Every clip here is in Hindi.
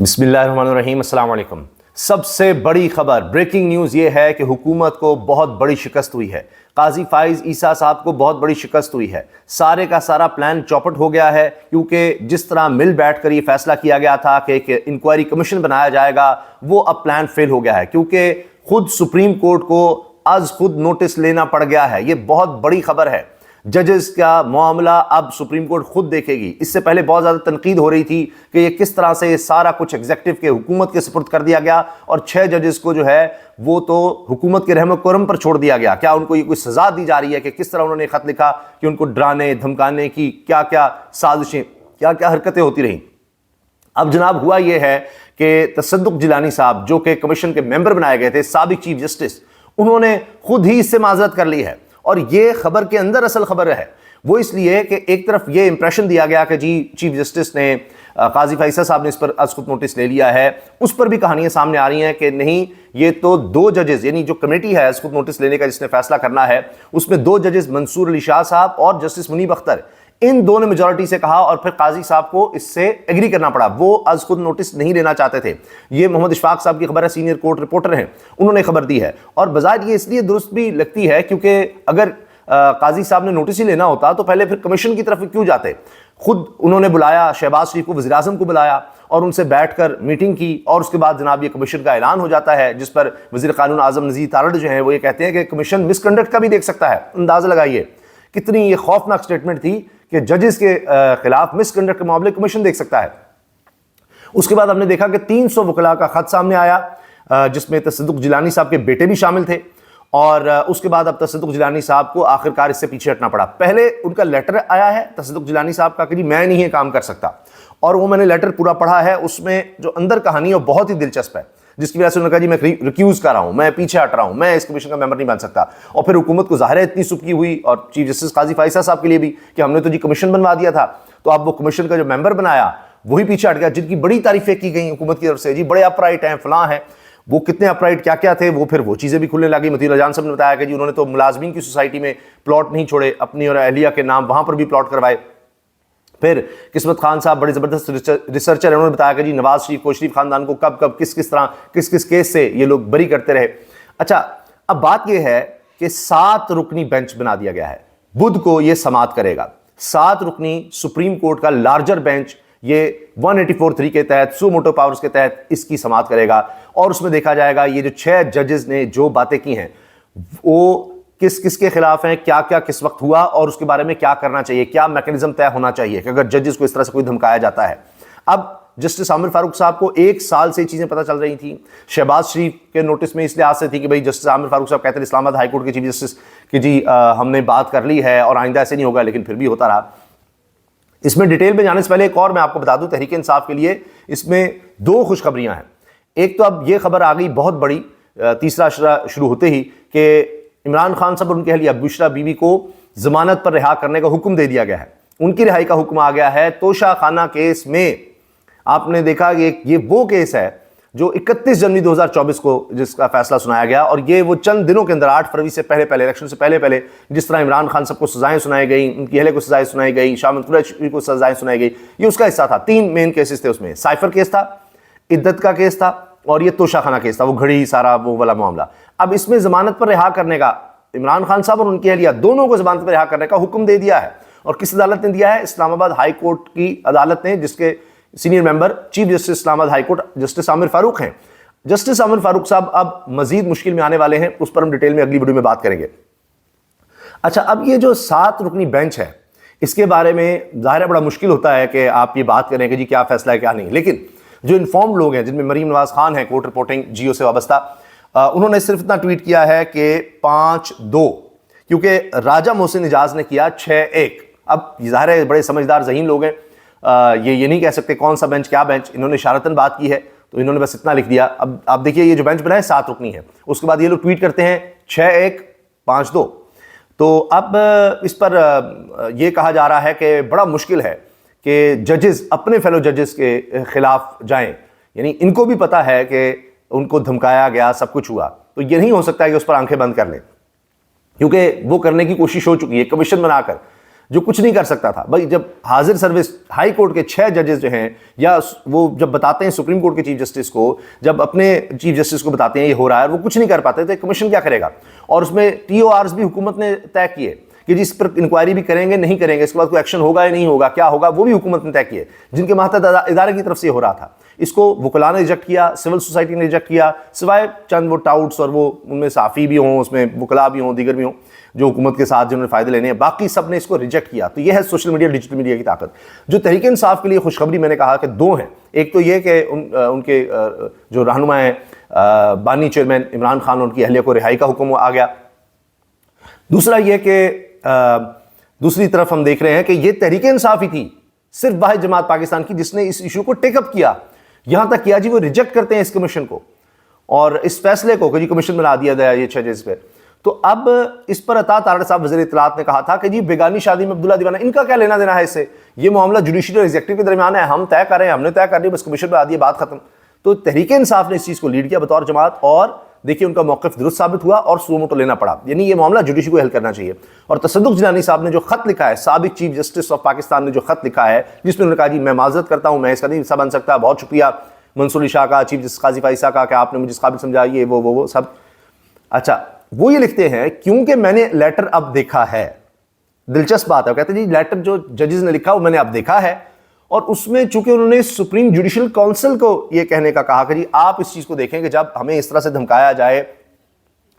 बिस्मिल्लाहिर्रहमानिर्रहीम, अस्सलाम वालेकुम। सबसे बड़ी खबर, ब्रेकिंग न्यूज़ ये है कि हुकूमत को बहुत बड़ी शिकस्त हुई है। काजी फाइज ईसा साहब को बहुत बड़ी शिकस्त हुई है। सारे का सारा प्लान चौपट हो गया है, क्योंकि जिस तरह मिल बैठकर ये फैसला किया गया था कि एक इंक्वायरी कमीशन बनाया जाएगा, वो अब प्लान फेल हो गया है, क्योंकि खुद सुप्रीम कोर्ट को आज खुद नोटिस लेना पड़ गया है। ये बहुत बड़ी खबर है। जजेस का मामला अब सुप्रीम कोर्ट खुद देखेगी। इससे पहले बहुत ज़्यादा तनकीद हो रही थी कि ये किस तरह से सारा कुछ एग्जीक्यूटिव के हुकूमत के सुपुर्द कर दिया गया और 6 जजेस को जो है वो तो हुकूमत के रहम करम पर छोड़ दिया गया। क्या उनको ये कोई सजा दी जा रही है कि किस तरह उन्होंने खत लिखा कि उनको डराने धमकाने की क्या क्या साजिशें, क्या क्या हरकतें होती रहीं। अब जनाब हुआ यह है कि तसद्दुक जिलानी साहब, जो कि कमीशन के मेंबर बनाए गए थे, साबिक चीफ जस्टिस, उन्होंने खुद ही इससे माजरत कर ली है। और ये खबर के अंदर असल खबर है वो इसलिए कि एक तरफ ये इंप्रेशन दिया गया कि जी चीफ जस्टिस ने, काजी फैसल साहब ने इस पर आज खुद नोटिस ले लिया है। उस पर भी कहानियां सामने आ रही हैं कि नहीं, ये तो 2 जजेस, यानी जो कमेटी है आज खुद नोटिस लेने का जिसने फैसला करना है, उसमें 2 जजेस मंसूर अली शाह साहब और जस्टिस मुनीब अख्तर, इन दोनों ने मेजॉरिटी से कहा और फिर काजी साहब को इससे एग्री करना पड़ा। वो आज खुद नोटिस नहीं लेना चाहते थे। ये मोहम्मद इशफाक साहब की खबर है, सीनियर कोर्ट रिपोर्टर हैं, उन्होंने खबर दी है। और बजाय ये इसलिए दुरुस्त भी लगती है क्योंकि अगर काजी साहब ने नोटिस ही लेना होता तो पहले फिर कमीशन की तरफ क्यों जाते। खुद उन्होंने बुलाया, शहबाज शरीफ को, वज़ीर आज़म को बुलाया और उनसे बैठकर मीटिंग की और उसके बाद जनाब ये कमीशन का ऐलान हो जाता है, जिस पर वज़ीर क़ानून आज़म नज़ीर तारड़ जो है वो ये कहते हैं कि कमीशन मिसकंडक्ट का भी देख सकता है। अंदाज़ा लगाइए कितनी ये खौफनाक स्टेटमेंट थी कि जजेस के खिलाफ मिसकंडक्ट के मामले कमीशन देख सकता है। उसके बाद हमने देखा कि 300 वकला का खत सामने आया, जिसमें तसद्दुक जिलानी साहब के बेटे भी शामिल थे। और उसके बाद अब तसद्दुक जिलानी साहब को आखिरकार इससे पीछे हटना पड़ा। पहले उनका लेटर आया है तसद्दुक जिलानी साहब का कि जी मैं नहीं ये काम कर सकता, और वो मैंने लेटर पूरा पढ़ा है। उसमें जो अंदर कहानी है वो बहुत ही दिलचस्प है, जिसकी वजह से उन्होंने कहा जी मैं रिक्यूज कर रहा हूं, मैं पीछे हट रहा हूं, मैं इस कमीशन का मेंबर नहीं बन सकता। और फिर हुकूमत को ज़ाहिर है इतनी सुबकी हुई, और चीफ जस्टिस काजी फैसल साहब के लिए भी, कि हमने तो जी कमीशन बनवा दिया था, तो अब वो कमीशन का जो मेंबर बनाया वही पीछे हट गया, जिनकी बड़ी तारीफें की गई हुकूमत की तरफ से, जी बड़े अपराइट हैं, फलां हैं। वो कितने अपराइट क्या क्या थे, वो फिर वो चीज़ें भी खुलने लगी। मतीउर जान साहब ने बताया कि जी उन्होंने तो मुलाजमीन की सोसाइटी में प्लॉट नहीं छोड़े, अपनी और अहलिया के नाम वहाँ पर भी प्लॉट करवाए। फिर किस्मत खान साहब बड़े ज़बरदस्त रिसर्चर हैं, उन्होंने बताया कि जी नवाज शरीफ को, शरीफ खानदान को कब कब किस किस तरह किस किस केस से ये लोग बरी करते रहे। अच्छा, अब बात यह है कि 7 रुकनी बेंच बना दिया गया है। बुध को यह समाअत करेगा। 7 रुकनी सुप्रीम कोर्ट का लार्जर बेंच ये 184(3) के तहत, सू मोटो पावर्स के तहत इसकी समाअत करेगा। और उसमें देखा जाएगा ये जो 6 जजेस ने जो बातें की हैं वो किस किस के खिलाफ हैं, क्या क्या किस वक्त हुआ, और उसके बारे में क्या करना चाहिए, क्या मैकेनिज्म तय होना चाहिए कि अगर जजेस को इस तरह से कोई धमकाया जाता है। अब जस्टिस आमिर फारूक साहब को 1 साल से चीज़ें पता चल रही थी। शहबाज शरीफ के नोटिस में इसलिए आज से थी कि भाई जस्टिस आमिर फारूक साहब कहते हैं इस्लामाबाद हाई कोर्ट के चीफ जस्टिस कि जी हमने बात कर ली है और आइंदा ऐसे नहीं होगा, लेकिन फिर भी होता रहा। इसमें डिटेल में जाने से पहले एक और मैं आपको बता दूं, तहरीक इंसाफ के लिए इसमें 2 खुशखबरियां हैं। एक तो अब ये खबर आ गई बहुत बड़ी, तीसरा शुरू होते ही, कि इमरान खान साहब और उनकी अहलिया बुशरा बीवी को जमानत पर रिहा करने का हुक्म दे दिया गया है। उनकी रिहाई का हुक्म आ गया है। तोशा खाना केस में आपने देखा कि ये वो केस है जो 31 जनवरी 2024 को जिसका फैसला सुनाया गया, और ये वो चंद दिनों के अंदर 8 फरवरी से पहले इलेक्शन से पहले जिस तरह इमरान खान साहब को सजाएं सुनाई गई, उनकी अहले को सजाएं सुनाई गई, शाह कुरैशी को सजाएं सुनाई गई, ये उसका हिस्सा था। 3 मेन केसेस थे उसमें। साइफर केस था, इद्दत का केस था, और ये तोशा खाना केस था, वो घड़ी सारा वो वाला मामला। अब इसमें जमानत पर रिहा करने का इमरान खान साहब और उनकी अहलिया दोनों को जमानत पर रिहा करने का हुक्म दे दिया है। और किस अदालत ने दिया है? इस्लामाबाद हाई कोर्ट की अदालत ने, जिसके senior member chief justice Islamabad high court justice Aamir Farooq हैं। जस्टिस आमिर फारूक साहब अब मजीद मुश्किल में आने वाले हैं, उस पर हम डिटेल में अगली वीडियो में बात करेंगे। अच्छा, अब ये जो 7 रुकनी बेंच है, इसके बारे में जाहिर है बड़ा मुश्किल होता है कि आप ये बात करें कि जी क्या फैसला है क्या नहीं। लेकिन जो इन्फॉर्म्ड लोग हैं, जिनमें मरीम नवाज खान है, कोर्ट रिपोर्टिंग जियो से वाबस्ता, उन्होंने सिर्फ इतना ट्वीट किया है कि 5-2, क्योंकि राजा मोहसिन इजाज ने किया 6-1। अब जाहिर है बड़े समझदार ज़हीन लोग हैं, ये नहीं कह सकते कौन सा बेंच क्या बेंच, इन्होंने इशारतन बात की है तो इन्होंने बस इतना लिख दिया। अब आप देखिए ये जो बेंच बना है 7 रुकनी है, उसके बाद ये लोग ट्वीट करते हैं 6-1 5-2। तो अब इस पर यह कहा जा रहा है कि बड़ा मुश्किल है कि जजेस अपने फेलो जजेस के खिलाफ जाएं, यानी इनको भी पता है कि उनको धमकाया गया, सब कुछ हुआ, तो ये नहीं हो सकता है कि उस पर आंखें बंद कर लें, क्योंकि वो करने की कोशिश हो चुकी है कमीशन बनाकर। जो कुछ नहीं कर सकता था। भाई जब हाजिर सर्विस हाई कोर्ट के 6 जजेस जो हैं, या वो जब बताते हैं सुप्रीम कोर्ट के चीफ जस्टिस को, जब अपने चीफ जस्टिस को बताते हैं ये हो रहा है, वो कुछ नहीं कर पाते थे, कमीशन क्या करेगा। और उसमें TORs भी हुकूमत ने तय किए कि जी इस पर इंक्वायरी भी करेंगे नहीं करेंगे, इसके बाद कोई एक्शन होगा या नहीं होगा, क्या होगा वो भी हुकूमत ने तय किए, जिनके मातहत इदारे की तरफ से हो रहा था। इसको वकला ने रिजेक्ट किया, सिविल सोसाइटी ने रिजेक्ट किया, सिवाय चंद वो टाउट्स और वो उनमें साफ़ी भी हों, उसमें वकला भी हों, दीगर भी हों जो हुकूमत के साथ जिन्होंने फ़ायदे लेने हैं, बाकी सब ने इसको रिजेक्ट किया। तो ये है सोशल मीडिया, डिजिटल मीडिया की ताकत। जो तहरीक इंसाफ के लिए खुशखबरी मैंने कहा कि 2 हैं। एक तो ये कि उनके जो रहनुमा हैं बानी चेयरमैन इमरान खान, उनकी अहलिया को रिहाई का हुक्म आ गया। दूसरा ये कि दूसरी तरफ हम देख रहे हैं कि ये तहरीक इंसाफ ही थी, सिर्फ वाहिद जमात पाकिस्तान की, जिसने इस इशू को टेकअप किया। यहां तक किया जी वो रिजेक्ट करते हैं इस कमीशन को और इस फैसले को कि जी कमीशन बना दिया गया ये 6 जज पे। तो अब इस पर अता तारड़ साहब वज़ीर इत्तलात ने कहा था कि जी बेगानी शादी में अब्दुल्ला दीवाना, इनका क्या लेना देना है इससे, ये मामला जुडिशरी और एग्जीक्यूटिव के दरमियान है, हम तय कर रहे हैं, हमने तय कर दिया, बस कमीशन बना दिया, बात खत्म। तो तहरीक इंसाफ ने इस चीज़ को लीड किया बतौर जमात, और देखिए उनका मौक़िफ़ दुरुस्त साबित हुआ और सुओ मोटो लेना पड़ा। यानी ये मामला जुडिशरी को हल करना चाहिए। और तसद्दुक़ जिलानी साहब ने जो खत लिखा है, साबिक चीफ जस्टिस ऑफ पाकिस्तान ने जो खत लिखा है, जिसमें उन्होंने कहा जी मैं माजरत करता हूँ, मैं इसका नहीं हिस्सा बन सकता, बहुत शुक्रिया मंसूर अली शाह का, चीफ जस्टिस काजी फाइज़ का, कि आपने मुझे इस काबिल समझा, ये वो सब। अच्छा, वो ये लिखते हैं क्योंकि मैंने लेटर अब देखा है। दिलचस्प बात है, कहते हैं जी लेटर जो जजेस ने लिखा वो मैंने अब देखा है, और उसमें चूंकि उन्होंने सुप्रीम जुडिशियल काउंसिल को ये कहने का कहा कि जी आप इस चीज़ को देखें कि जब हमें इस तरह से धमकाया जाए,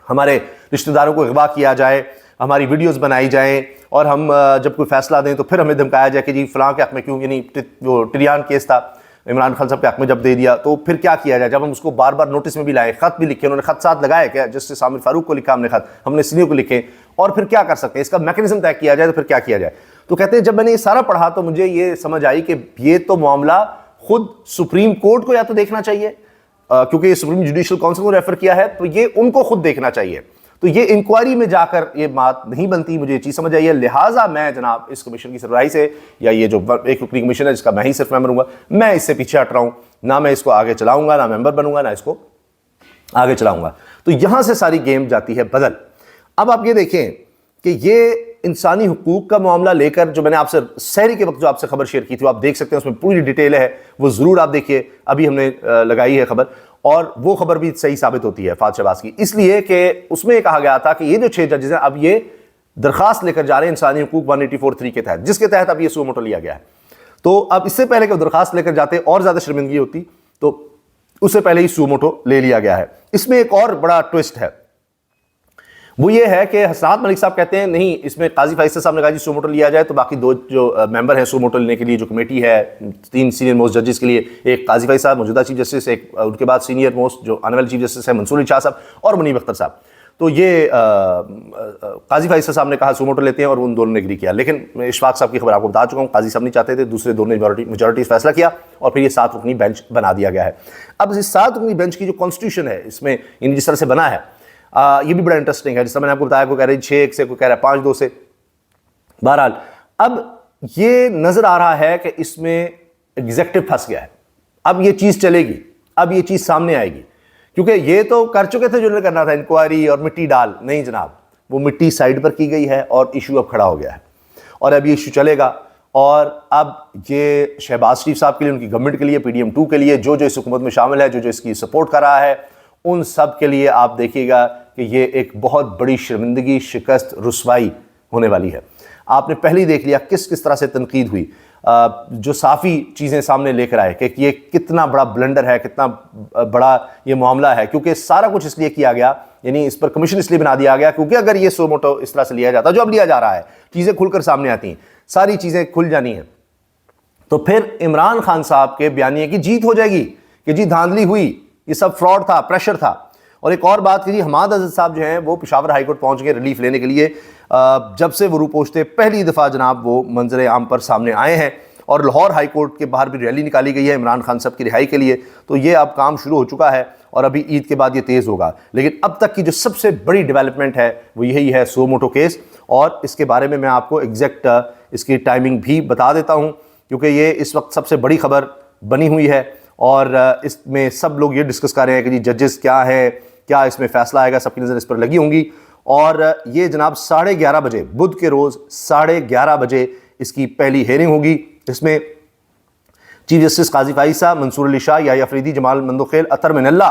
हमारे रिश्तेदारों को अगवा किया जाए, हमारी वीडियोस बनाई जाएं, और हम जब कोई फैसला दें तो फिर हमें धमकाया जाए कि जी फलां के हक में क्यों, यानी जो टिरियान केस था इमरान खान साहब के हक में जब दे दिया तो फिर क्या किया जाए। जब हम उसको बार बार नोटिस में भी लाए, खत भी लिखे, उन्होंने खत साथ लगाया क्या, जस्टिस आमिर फारूक को लिखा हमने खत, हमने सीनियर को लिखे, और फिर क्या कर सकते हैं, इसका मैकेनिज्म तय किया जाए तो फिर क्या किया जाए। तो कहते हैं जब मैंने ये सारा पढ़ा तो मुझे ये समझ आई कि ये तो मामला खुद सुप्रीम कोर्ट को या तो देखना चाहिए, क्योंकि ये सुप्रीम जुडिशियल काउंसिल को रेफर किया है, तो ये उनको खुद देखना चाहिए। तो ये इंक्वायरी में जाकर ये बात नहीं बनती, मुझे ये चीज़ समझ आई है। लिहाजा मैं जनाब इस कमीशन की सरबराही से, या ये जो एक रुकनी कमीशन है जिसका मैं ही सिर्फ मेंबर हूँगा, मैं इससे पीछे हट रहा हूँ, ना मैं इसको आगे चलाऊंगा, ना मेंबर बनूंगा, ना इसको आगे चलाऊंगा। तो यहां से सारी गेम जाती है बदल। अब आप ये देखें कि ये इंसानी हुकूक का मामला लेकर जो मैंने आपसे सहरी के वक्त जो आपसे खबर शेयर की थी, आप देख सकते हैं, उसमें पूरी डिटेल है, वो ज़रूर आप देखिए, अभी हमने लगाई है खबर, और वो खबर भी सही साबित होती है फात शहबाज की, इसलिए कि उसमें कहा गया था कि ये जो 6 जजेस हैं अब ये दरखास्त लेकर जा रहे हैं इंसानी हुकूक 184(3) के तहत, जिसके तहत अब ये सुओ मोटो लिया गया है। तो अब इससे पहले कि दरखास्त लेकर जाते और ज़्यादा शर्मिंदगी होती, तो उससे पहले ही सुओ मोटो ले लिया गया है। इसमें एक और बड़ा ट्विस्ट है, वो ये है कि हसनात मलिक साहब कहते हैं नहीं, इसमें काजी फाइज़ साहब ने कहा जी सुओ मोटो लिया जाए, तो बाकी 2 जो मेंबर हैं सुओ मोटो लेने के लिए, जो कमेटी है 3 सीनियर मोस्ट जजेस के लिए, एक काजी फाइज़ साहब मौजूदा चीफ जस्टिस, एक उनके बाद सीनियर मोस्ट जो आने वाले चीफ जस्टिस है मंसूर अली शाह साहब, और मुनीब अख्तर साहब। तो ये काजी फाइज़ साहब ने कहा सुओ मोटो लेते हैं, और उन दोनों ने एग्री किया। लेकिन मैं इशफाक साहब की खबर आपको बता चुका हूँ, काजी साहब नहीं चाहते थे, दूसरे दोनों ने मेजॉरिटी फैसला किया, और फिर ये 7 रुकनी बेंच बना दिया गया है। अब इस 7 रुकनी बेंच की जो कॉन्स्टिट्यूशन है, इसमें इन जिस तरह से बना है, ये भी बड़ा इंटरेस्टिंग है। जिस तरह मैंने आपको बताया, कोई कह रहे हैं 6-1 से, कोई कह रहा है 5-2 से। बहरहाल अब ये नजर आ रहा है कि इसमें एग्जीक्यूटिव फंस गया है। अब ये चीज चलेगी, अब ये चीज सामने आएगी, क्योंकि ये तो कर चुके थे जो करना था, इंक्वायरी और मिट्टी डाल, नहीं जनाब, वो मिट्टी साइड पर की गई है और इशू अब खड़ा हो गया है, और अब ये इशू चलेगा। और अब ये शहबाज शरीफ साहब के लिए, उनकी गवर्नमेंट के लिए, PDM 2 के लिए, जो जो इस हुकूमत में शामिल है, जो जो इसकी सपोर्ट कर रहा है, उन सब के लिए आप देखिएगा कि ये एक बहुत बड़ी शर्मिंदगी, शिकस्त, रुसवाई होने वाली है। आपने पहले ही देख लिया किस किस तरह से तनकीद हुई, जो साफ़ी चीज़ें सामने लेकर आए कि ये कितना बड़ा ब्लंडर है, कितना बड़ा ये मामला है, क्योंकि सारा कुछ इसलिए किया गया, यानी इस पर कमीशन इसलिए बना दिया गया क्योंकि अगर ये सुओ मोटो इस तरह से लिया जाता, जो अब लिया जा रहा है, चीज़ें खुलकर सामने आती हैं, सारी चीज़ें खुल जानी हैं, तो फिर इमरान खान साहब के बयानिए की जीत हो जाएगी कि जी धांधली हुई, ये सब फ्रॉड था, प्रेशर था। और एक और बात कीजिए, हमाद अज़द साहब जो हैं वो पेशावर हाई कोर्ट पहुंच गए रिलीफ लेने के लिए। जब से वो रूपोशते पहली दफ़ा जनाब वो मंजर आम पर सामने आए हैं, और लाहौर हाई कोर्ट के बाहर भी रैली निकाली गई है इमरान खान साहब की रिहाई के लिए। तो ये अब काम शुरू हो चुका है, और अभी ईद के बाद ये तेज़ होगा। लेकिन अब तक की जो सबसे बड़ी डेवलपमेंट है वो यही है सुओ मोटो केस, और इसके बारे में मैं आपको एग्जैक्ट इसकी टाइमिंग भी बता देता हूँ, क्योंकि ये इस वक्त सबसे बड़ी खबर बनी हुई है। और इसमें सब लोग ये डिस्कस कर रहे हैं कि जी जजेस क्या है, क्या इसमें फ़ैसला आएगा, सबकी नज़र इस पर लगी होंगी। और ये जनाब 11:30 बजे बुध के रोज़ 11:30 बजे इसकी पहली हेयरिंग होगी। इसमें चीफ जस्टिस काजी फाइज साहब, मंसूर अली शाह, याह्या अफरीदी, जमाल मंदोखेल, अतर मिनल्ला,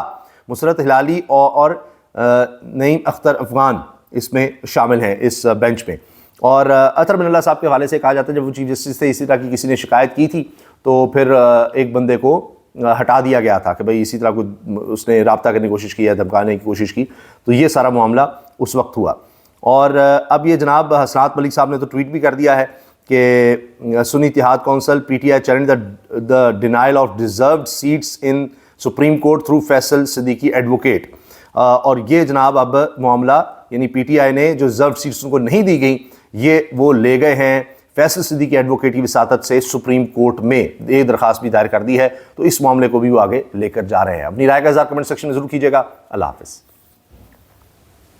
मुसरत हिलाली और नईम अख्तर अफगान इसमें शामिल हैं इस बेंच में। और अतर मिनल्ला साहब के हवाले से कहा जाता है जब वो चीफ जस्टिस थे इसी तरह की किसी ने शिकायत की थी तो फिर एक बंदे को हटा दिया गया था कि भाई इसी तरह को उसने रब्ता करने की कोशिश की या धमकाने की कोशिश की, तो ये सारा मामला उस वक्त हुआ। और अब ये जनाब हसनात मलिक साहब ने तो ट्वीट भी कर दिया है कि Sunni Ittehad council PTI challenge the denial of deserved seats in Supreme Court through Faisal Siddiqui advocate. और ये जनाब अब मामला यानी PTI ने जो रिजर्व सीट्स उनको नहीं दी गई ये वो ले गए हैं फैसल सिद्दीकी एडवोकेट की वसातत से सुप्रीम कोर्ट में एक दरखास्त भी दायर कर दी है, तो इस मामले को भी वो आगे लेकर जा रहे हैं। अपनी राय का इज़हार कमेंट सेक्शन में जरूर कीजिएगा। अल्लाह हाफ़िज़।